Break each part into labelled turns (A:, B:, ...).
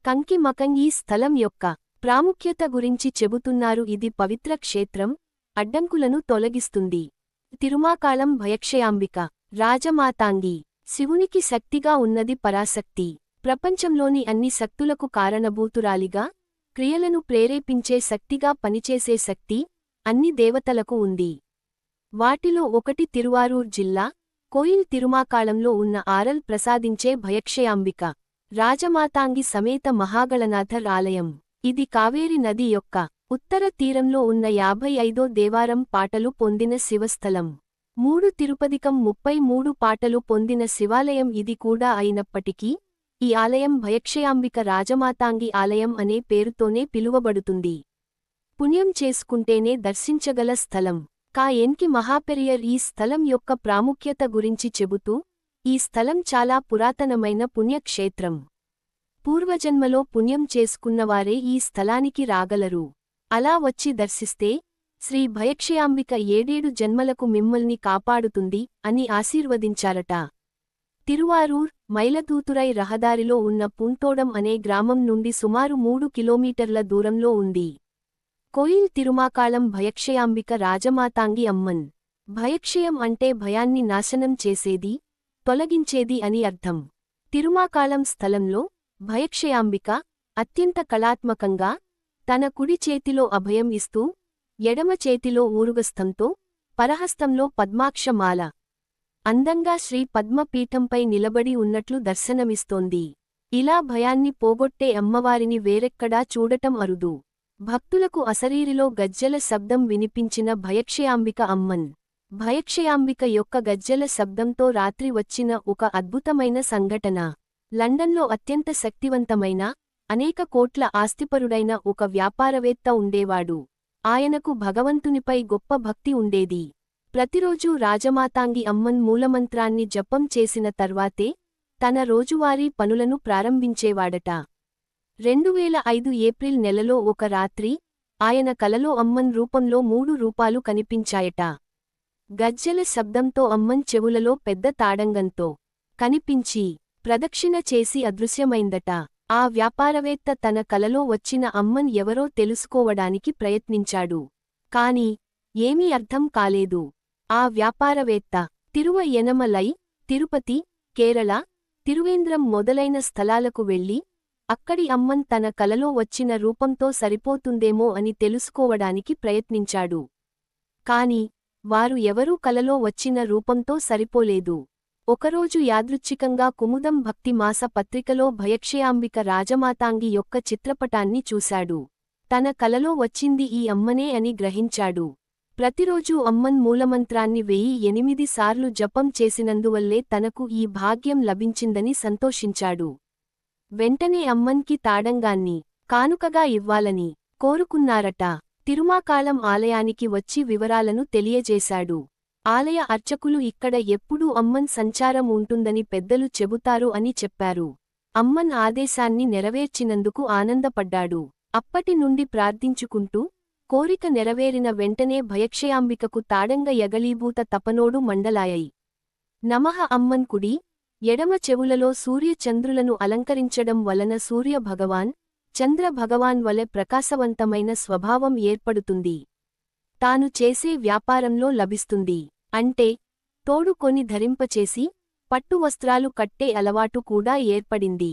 A: కంకిమకం ఈ స్థలం యొక్క ప్రాముఖ్యత గురించి చెబుతున్నారు. ఇది పవిత్ర క్షేత్రం, అడ్డంకులను తొలగిస్తుంది. తిరుమాకాళం భయక్షయాంబిక రాజమాతాంగి, శివునికి శక్తిగా ఉన్నది పరాశక్తి. ప్రపంచంలోని అన్ని శక్తులకు కారణభూతురాలిగా, క్రియలను ప్రేరేపించే శక్తిగా పనిచేసే శక్తి అన్ని దేవతలకు ఉంది. వాటిలో ఒకటి తిరువారూర్ జిల్లా కోయిల్ తిరుమాకాళంలో ఉన్న ఆరల్ ప్రసాదించే భయక్షయాంబిక రాజమాతాంగి సమేత మహాగళనాథర్ ఆలయం. ఇది కావేరి నది యొక్క ఉత్తర తీరంలో ఉన్న 55వ దేవారం పాటలు పొందిన శివస్థలం. 3 తిరుపతికం 33 పాటలు పొందిన శివాలయం ఇది కూడా అయినప్పటికీ ఈ ఆలయం భయక్షయాంబిక రాజమాతాంగి ఆలయం అనే పేరుతోనే పిలువబడుతుంది. పుణ్యం చేసుకుంటేనే దర్శించగల స్థలం. ఎన్కి మహాపెరియర్ ఈ స్థలం యొక్క ప్రాముఖ్యత గురించి చెబుతూ, ఈ స్థలం చాలా పురాతనమైన పుణ్యక్షేత్రం. పూర్వజన్మలో పుణ్యం చేసుకున్నవారే ఈ స్థలానికి రాగలరు. అలా వచ్చి దర్శిస్తే శ్రీ భయక్షయాంబిక 7 జన్మలకు మిమ్మల్ని కాపాడుతుంది అని ఆశీర్వదించారట. తిరువారూర్ మైలతూతురై రహదారిలో ఉన్న పుంతోడం అనే గ్రామం నుండి సుమారు 3 కిలోమీటర్ల దూరంలో ఉంది. కోయిల్ తిరుమాకాళం భయక్షయాంబిక రాజమాతాంగి అమ్మన్. భయక్షయం అంటే భయాన్ని నాశనం చేసేది, తొలగించేది అని అర్థం. తిరుమాకాళం స్థలంలో భయక్షయాంబిక అత్యంత కళాత్మకంగా తన కుడి చేతిలో అభయం ఇస్తూ, ఎడమ చేతిలో ఊరుగస్థంతో, పరహస్తంలో పద్మాక్షమాల అందంగా శ్రీ పద్మపీఠంపై నిలబడి ఉన్నట్లు దర్శనమిస్తోంది. ఇలా భయాన్ని పోగొట్టే అమ్మవారిని వేరెక్కడా చూడటం అరుదు. భక్తులకు అశరీరిలో గజ్జెల శబ్దం వినిపించిన భయక్షయాంబిక అమ్మన్. భయక్షయాంబిక యొక్క గజ్జెల శబ్దంతో రాత్రి వచ్చిన ఒక అద్భుతమైన సంఘటన. లండన్లో అత్యంత శక్తివంతమైన, అనేక కోట్ల ఆస్తిపరుడైన ఒక వ్యాపారవేత్త ఉండేవాడు. ఆయనకు భగవంతునిపై గొప్ప భక్తి ఉండేది. ప్రతిరోజూ రాజమాతాంగి అమ్మన్ మూలమంత్రాన్ని జపం చేసిన తర్వాతే తన రోజువారీ పనులను ప్రారంభించేవాడట. 2005 ఏప్రిల్ నెలలో ఒక రాత్రి ఆయన కలలో అమ్మన్ రూపంలో 3 రూపాలు కనిపించాయట. గజ్జెల శబ్దంతో అమ్మన్ చెవులలో పెద్ద తాడంగంతో కనిపించి ప్రదక్షిణ చేసి అదృశ్యమైందట. ఆ వ్యాపారవేత్త తన కలలో వచ్చిన అమ్మన్ ఎవరో తెలుసుకోవడానికి ప్రయత్నించాడు. కాని ఏమీ అర్థం కాలేదు. ఆ వ్యాపారవేత్త తిరువయ్యనమలై, తిరుపతి, కేరళ, తిరువేంద్రం మొదలైన స్థలాలకు వెళ్లి అక్కడి అమ్మన్ తన కలలో వచ్చిన రూపంతో సరిపోతుందేమో అని తెలుసుకోవడానికి ప్రయత్నించాడు. కాని వారు ఎవరూ కలలో వచ్చిన రూపంతో సరిపోలేదు. ఒకరోజు యాదృచ్ఛికంగా కుముదం భక్తి మాస పత్రికలో భయక్షయాంబిక రాజమాతాంగి యొక్క చిత్రపటాన్ని చూశాడు. తన కలలో వచ్చింది ఈ అమ్మనే అని గ్రహించాడు. ప్రతిరోజూ అమ్మన్ మూలమంత్రాన్ని 1008 సార్లు జపం చేసినందువల్లే తనకు ఈ భాగ్యం లభించిందని సంతోషించాడు. వెంటనే అమ్మన్కి తాడంగాన్ని కానుకగా ఇవ్వాలని కోరుకున్నారట. తిరుమాకాళం ఆలయానికి వచ్చి వివరాలను తెలియజేశాడు. ఆలయ అర్చకులు ఇక్కడ ఎప్పుడూ అమ్మన్ సంచారం ఉంటుందని పెద్దలు చెబుతారు అని చెప్పారు. అమ్మన్ ఆదేశాన్ని నెరవేర్చినందుకు ఆనందపడ్డాడు. అప్పటి నుండి ప్రార్థించుకుంటూ, కోరిక నెరవేరిన వెంటనే భయక్షయాంబికకు తాడంగ యగళీభూత తపనోడు మండలాయై. నమః. అమ్మన్ కుడి, ఎడమ చెవులలో సూర్య చంద్రులను అలంకరించడం వలన సూర్య భగవాన్, చంద్ర భగవాన్ వలె ప్రకాశవంతమైన స్వభావం ఏర్పడుతుంది. తాను చేసే వ్యాపారంలో లభిస్తుంది. అంటే తోడు కొని ధరింపచేసి పట్టు వస్త్రాలు కట్టే అలవాటు కూడా ఏర్పడింది.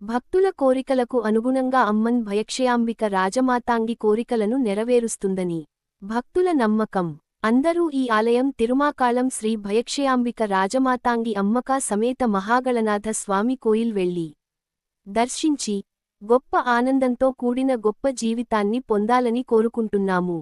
A: భక్తుల కోరికలకు అనుగుణంగా అమ్మన్ భయక్షయాంబిక రాజమాతాంగి కోరికలను నెరవేరుస్తుందని భక్తుల నమ్మకం. అందరూ ఈ ఆలయం తిరుమాకాళం శ్రీ భయక్షయాంబిక రాజమాతాంగి అమ్మక సమేత మహాగళనాథ స్వామి కోయిల్ వెళ్లి దర్శించి గొప్ప ఆనందంతో కూడిన గొప్ప జీవితాన్ని పొందాలని కోరుకుంటున్నాము.